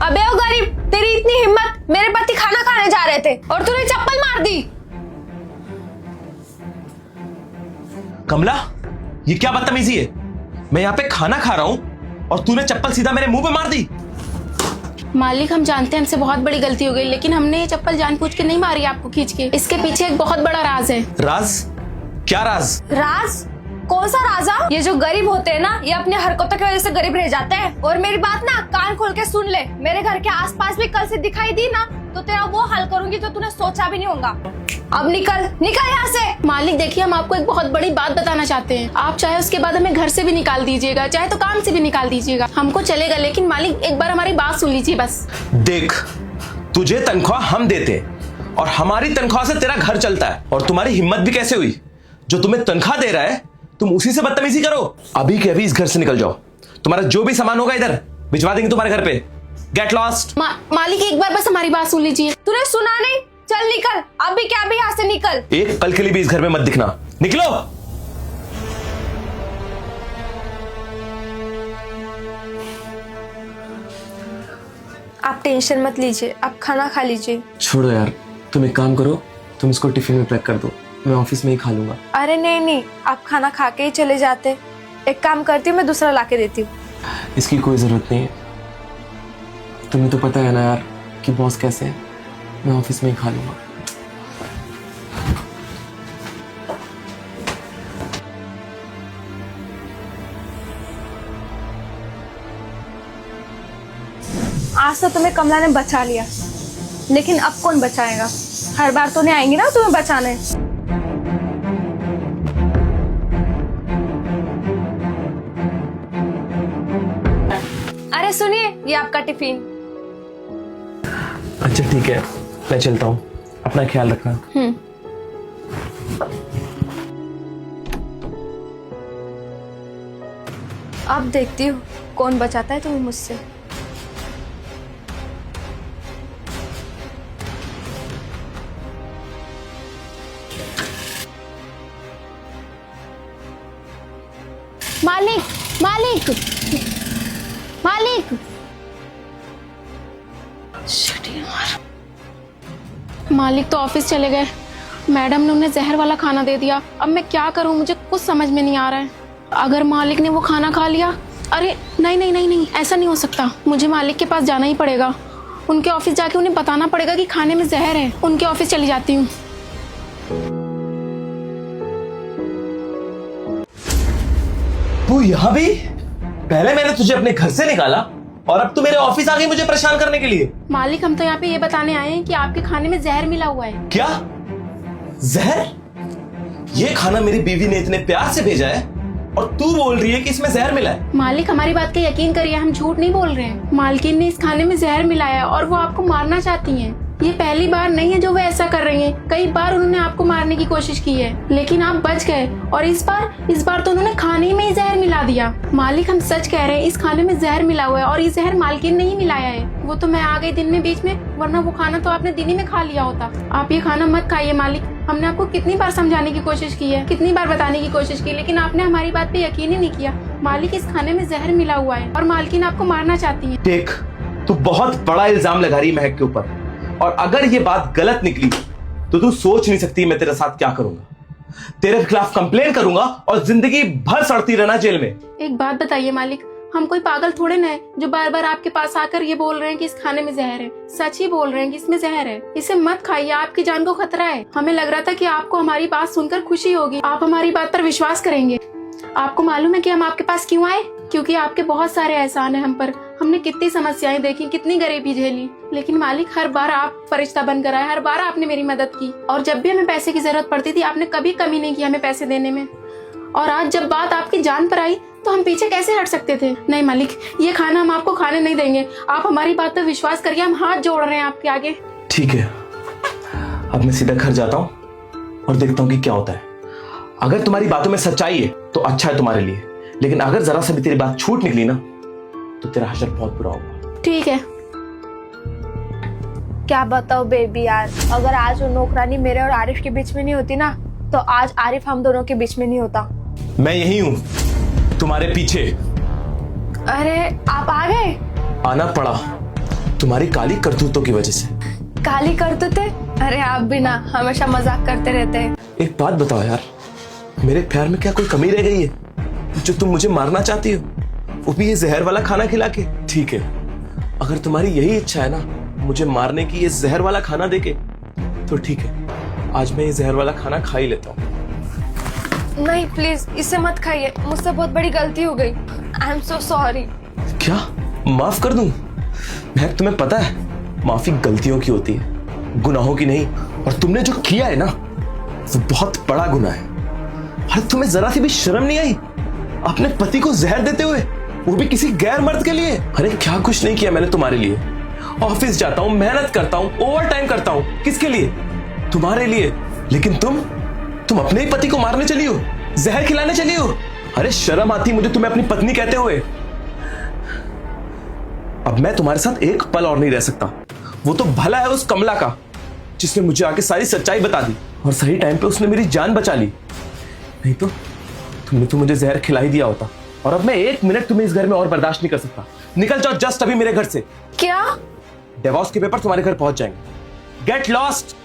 अबे ओ गरीब, तेरी इतनी हिम्मत, मेरे पति खाना खाने जा रहे थे और तूने चप्पल मार दी। कमला, ये क्या बदतमीजी है? मैं यहाँ पे खाना खा रहा हूँ और तूने चप्पल सीधा मेरे मुंह पे मार दी। मालिक, हम जानते हैं हमसे बहुत बड़ी गलती हो गई, लेकिन हमने ये चप्पल जानबूझ के नहीं मारी आपको खींच के। इसके पीछे एक बहुत बड़ा राज है। राज? क्या राज? राज? कौन सा राजा? ये जो गरीब होते हैं ना, ये अपनी हरकतों की वजह से गरीब रह जाते हैं। और मेरी बात ना कान खोल के सुन ले, मेरे घर के आसपास भी कल से दिखाई दी ना तो तेरा वो हाल करूंगी जो तूने सोचा भी नहीं होगा। अब निकल निकल यहाँ से। मालिक देखिए, हम आपको एक बहुत बड़ी बात बताना चाहते हैं। आप चाहे उसके बाद हमें घर से भी निकाल दीजिएगा, चाहे तो काम से भी निकाल दीजिएगा, हमको चलेगा, लेकिन मालिक एक बार हमारी बात सुन लीजिए बस। देख, तुझे तनख्वाह हम देते और हमारी तनख्वाह से तेरा घर चलता है, और तुम्हारी हिम्मत भी कैसे हुई? जो तुम्हें तनख्वाह दे रहा है तुम उसी से बदतमीजी करो। अभी के अभी इस घर से निकल जाओ। तुम्हारा जो भी सामान होगा इधर भिजवा देंगे तुम्हारे घर पे। Get lost. मालिक एक बार बस हमारी बात सुन लीजिए। तूने सुना नहीं? चल निकल, अभी क्या अभी यहाँ से निकल। एक पल के लिए भी इस घर में मत दिखना। निकलो। आप टेंशन मत लीजिए, आप खाना खा लीजिए। छोड़ो यार, तुम एक काम करो, तुम इसको टिफिन में पैक कर दो, मैं ऑफिस में ही खा लूंगा। अरे नहीं नहीं, आप खाना खा के ही चले जाते। एक काम करती हूँ, मैं दूसरा ला के देती हूँ। इसकी कोई जरूरत नहीं है, तुम्हें तो पता है ना यार कि बॉस कैसे है। मैं ऑफिस में ही खा लूंगा। आज तो तुम्हें कमला ने बचा लिया, लेकिन अब कौन बचाएगा? हर बार तो नहीं आएंगी ना तुम्हें बचाने। अरे सुनिए, ये आपका टिफिन। अच्छा ठीक है, मैं चलता हूँ, अपना ख्याल रखना। अब देखती हूँ कौन बचाता है तुम्हें मुझसे। मालिक मालिक मालिक, मालिक तो ऑफिस चले गए। मैडम ने उन्हें जहर वाला खाना दे दिया। अब मैं क्या करूं, मुझे कुछ समझ में नहीं आ रहा है। अगर मालिक ने वो खाना खा लिया, अरे नहीं नहीं नहीं नहीं, ऐसा नहीं हो सकता। मुझे मालिक के पास जाना ही पड़ेगा। उनके ऑफिस जाके उन्हें बताना पड़ेगा कि खाने में जहर है। उनके ऑफिस चली जाती हूँ। तू यहाँ भी? पहले मैंने तुझे अपने घर से निकाला और अब तू मेरे ऑफिस आ गई मुझे परेशान करने के लिए। मालिक, हम तो यहाँ पे ये बताने आए हैं कि आपके खाने में जहर मिला हुआ है। क्या? जहर? ये खाना मेरी बीवी ने इतने प्यार से भेजा है और तू बोल रही है कि इसमें जहर मिला है? मालिक हमारी बात का यकीन करिए, हम झूठ नहीं बोल रहे हैं। मालकिन ने इस खाने में जहर मिलाया है और वो आपको मारना चाहती हैं। ये पहली बार नहीं है जो वो ऐसा कर रही हैं। कई बार उन्होंने आपको मारने की कोशिश की है, लेकिन आप बच गए। और इस बार तो उन्होंने खाने में ही जहर मिला दिया। मालिक हम सच कह रहे हैं, इस खाने में जहर मिला हुआ है और ये जहर मालकिन ने ही मिलाया है। वो तो मैं आ गई दिन में बीच में, वरना वो खाना तो आपने दिन ही में खा लिया होता। आप ये खाना मत खाइए मालिक। हमने आपको कितनी बार समझाने की कोशिश की है, कितनी बार बताने की कोशिश की, लेकिन आपने हमारी बात पे यकीन ही नहीं किया। मालिक इस खाने में जहर मिला हुआ है और मालकिन आपको मारना चाहती है। देख, तू बहुत बड़ा इल्जाम लगा रही है महक के ऊपर, और अगर ये बात गलत निकली तो तू सोच नहीं सकती मैं तेरे साथ क्या करूंगा। तेरे खिलाफ कंप्लेन करूंगा और जिंदगी भर सड़ती रहना जेल में। एक बात बताइए मालिक, हम कोई पागल थोड़े ना है जो बार बार आपके पास आकर ये बोल रहे हैं कि इस खाने में जहर है। सच ही बोल रहे हैं कि इसमें जहर है। इसे मत खाइए, आपकी जान को खतरा है। हमें लग रहा था कि आपको हमारी बात सुनकर खुशी होगी, आप हमारी बात पर विश्वास करेंगे। आपको मालूम है कि हम आपके पास क्यों आए? क्योंकि आपके बहुत सारे एहसान है हम पर। हमने कितनी समस्याएं देखी, कितनी गरीबी झेली, लेकिन मालिक हर बार आप फरिश्ता बनकर आए। हर बार आपने मेरी मदद की, और जब भी हमें पैसे की जरूरत पड़ती थी आपने कभी कमी नहीं की हमें पैसे देने में। और आज जब बात आपकी जान पर आई तो हम पीछे कैसे हट सकते थे? नहीं मालिक, ये खाना हम आपको खाने नहीं देंगे। आप हमारी बात पर विश्वास करिए, हम हाथ जोड़ रहे हैं आपके आगे। ठीक है, अब मैं सीधा घर जाता हूँ और देखता हूँ कि क्या होता है। अगर तुम्हारी बातों में सच्चाई है तो अच्छा है तुम्हारे लिए, लेकिन अगर जरा सा भी तेरी बात छूट निकली ना तो तेरा हशर बहुत बुरा होगा। ठीक है। क्या बताओ बेबी यार, अगर आज वो नौकरानी मेरे और आरिफ के बीच में नहीं होती ना तो आज आरिफ हम दोनों के बीच में नहीं होता। मैं यही हूं तुम्हारे पीछे। अरे आप आ गए? आना पड़ा तुम्हारी काली करतूतों की वजह से। काली करते थे? अरे आप भी ना हमेशा मजाक करते रहते हैं। एक बात बताओ यार, मेरे प्यार में क्या कोई कमी रह गई है जो तुम मुझे मारना चाहती हो, वो भी ये जहर वाला खाना खिला के? ठीक है, अगर तुम्हारी यही इच्छा है ना मुझे मारने की, ये जहर वाला खाना देके, तो ठीक है, आज मैं ये जहर वाला खाना खा ही लेता हूँ। नहीं प्लीज इसे मत खाइए, मुझसे बहुत बड़ी गलती हो गई। I am so sorry. क्या माफ कर दूं? महक तुम्हें पता है माफी गलतियों की होती है, गुनाहों की नहीं। और तुमने जो किया है ना वो बहुत बड़ा गुनाह है। अरे तुम्हें जरा सी भी शर्म नहीं आई अपने पति को जहर देते हुए, वो भी किसी गैर मर्द के लिए? अरे क्या कुछ नहीं किया मैंने तुम्हारे लिए। ऑफिस जाता हूँ, मेहनत करता हूँ, ओवर टाइम करता हूँ, किसके लिए? तुम्हारे लिए। लेकिन तुम अपने ही पति को मारने चली हो, जहर खिलाने चली हो। अरे शर्म आती मुझे तुम्हें अपनी पत्नी कहते हुए। अब मैं तुम्हारे साथ एक पल और नहीं रह सकता। वो तो भला है उस कमला का जिसने मुझे आके सारी सच्चाई बता दी और सही टाइम पे उसने मेरी जान बचा ली। नहीं तो तुमने तो मुझे जहर खिला ही दिया होता। और अब मैं एक मिनट तुम्हें इस घर में और बर्दाश्त नहीं कर सकता। निकल जाओ जस्ट अभी मेरे घर से। क्या? डिवोर्स के पेपर तुम्हारे घर पहुंच जाएंगे। Get lost.